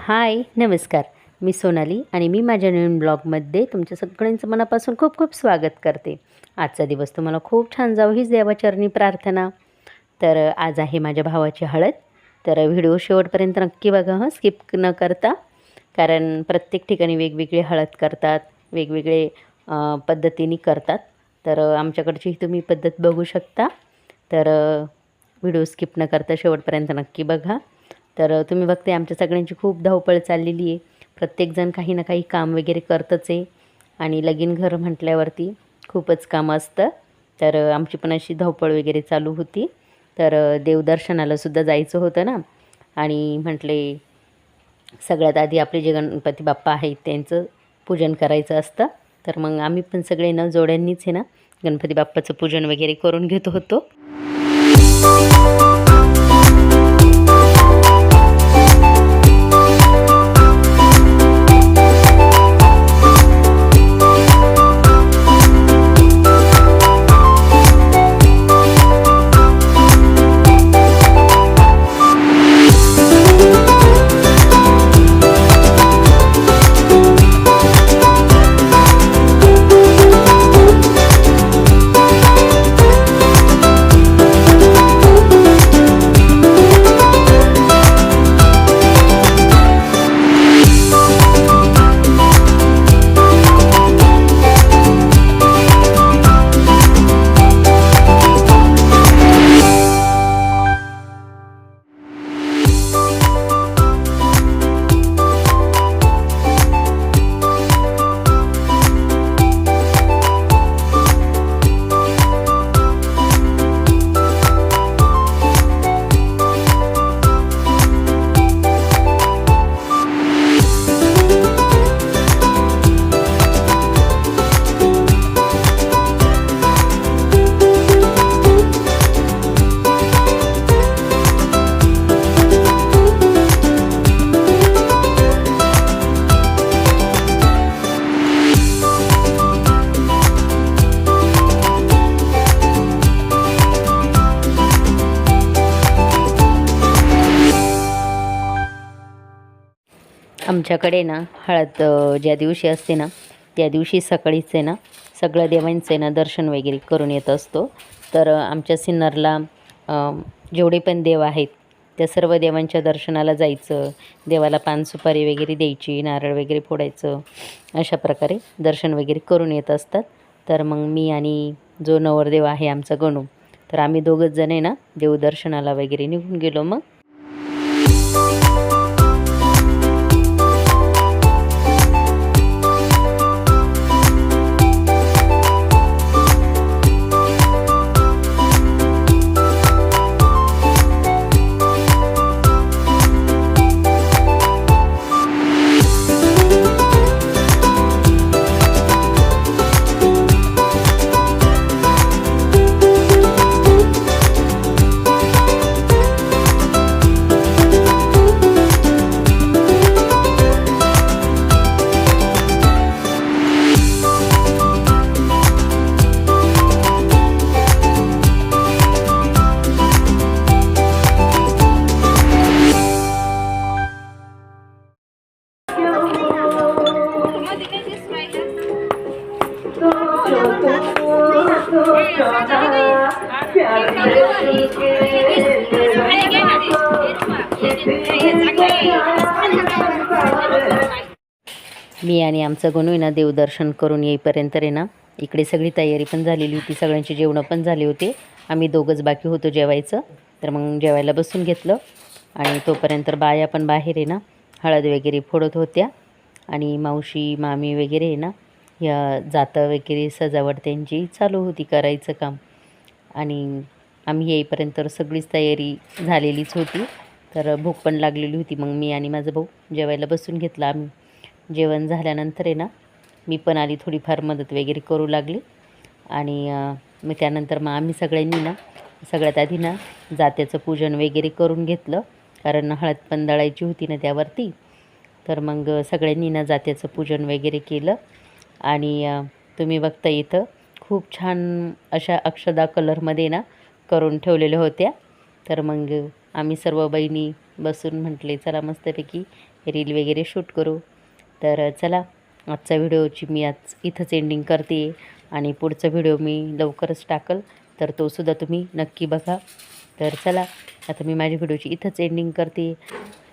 हाय, नमस्कार. मी सोनाली आणि मी माझ्या नवीन ब्लॉगमध्ये तुमच्या सगळ्यांचं मनापासून खूप खूप स्वागत करते. आजचा दिवस तुम्हाला खूप छान जावो हीच देवाचरणी प्रार्थना. तर आज आहे माझ्या भावाची हळद. तर व्हिडिओ शेवटपर्यंत नक्की बघा हं, स्किप न करता. कारण प्रत्येक ठिकाणी वेगवेगळी हळद करतात, वेगवेगळे पद्धतीने करतात. तर आमच्याकडची ही तुम्ही पद्धत बघू शकता. तर व्हिडिओ स्किप न करता शेवटपर्यंत नक्की बघा. तर तुम्ही बघते आमच्या सगळ्यांची खूप धावपळ चाललेली आहे. प्रत्येकजण काही ना काही काम वगैरे करतच आहे आणि लगीन घर म्हटल्यावरती खूपच कामं असतं. तर आमची पण अशी धावपळ वगैरे चालू होती. तर देवदर्शनाला सुद्धा जायचं होतं ना, आणि म्हटले सगळ्यात आधी आपले जे गणपती बाप्पा आहेत त्यांचं पूजन करायचं असतं. तर मग आम्ही पण सगळे न जोड्यांनीच आहे ना गणपती बाप्पाचं पूजन वगैरे करून घेत होतो. आमच्याकडे ना हळद ज्या दिवशी असते ना त्या दिवशी सकाळीच आहे ना सगळ्या देवांचं आहे ना दर्शन वगैरे करून येत असतो. तर आमच्या सिन्नरला जेवढे पण देव आहेत त्या सर्व देवांच्या दर्शनाला जायचं, देवाला पान सुपारी वगैरे द्यायची, नारळ वगैरे फोडायचं, अशा प्रकारे दर्शन वगैरे करून येत असतात. तर मग मी आणि जो नवरदेव आहे आमचा गणू, तर आम्ही दोघंच जण आहे ना देवदर्शनाला वगैरे निघून गेलो. मग मी आणि आमचं गणू आहे ना देवदर्शन करून येईपर्यंत आहे ना इकडे सगळी तयारी पण झालेली होती, सगळ्यांचे जेवणं पण झाले होते. आम्ही दोघंच बाकी होतो जेवायचं. तर मग जेवायला बसून घेतलं आणि तोपर्यंत बाया पण बाहेर आहे ना हळद वगैरे फोडत होत्या आणि मावशी मामी वगैरे आहे ना या जातं वगैरे सजावट त्यांची चालू होती करायचं काम. आणि आम्ही येईपर्यंत सगळीच तयारी झालेलीच होती. तर भूक पण लागलेली होती. मग मी आणि माझा भाऊ जेवायला बसून घेतलं. आम्ही जेवण झाल्यानंतर आहे ना मी पण आली, थोडीफार मदत वगैरे करू लागली. आणि मग त्यानंतर मग आम्ही सगळ्यांनी ना सगळ्यात आधी ना जात्याचं पूजन वगैरे करून घेतलं, कारण हळद पण दळायची होती ना त्यावरती. तर मग सगळ्यांनी ना जात्याचं पूजन वगैरे केलं. आणि तुम्ही बघता इथं खूप छान अशा अक्षदा कलरमध्ये ना करून ठेवलेल्या होत्या. तर मग आम्ही सर्व बहिणी बसून म्हटले चला मस्तपैकी रील वगैरे शूट करू. तर चला आजचा व्हिडिओची मी आज इथंच एंडिंग करते आणि पुढचा व्हिडिओ मी लवकरच टाकल, तर तोसुद्धा तुम्ही नक्की बघा. तर चला आता मी माझ्या व्हिडिओची इथंच एंडिंग करते.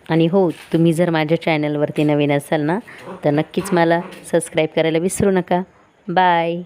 आणि हो, तुम्ही जर माझ्या चॅनलवरती नवीन असाल ना तर नक्कीच मला सबस्क्राईब करायला विसरू नका. बाय.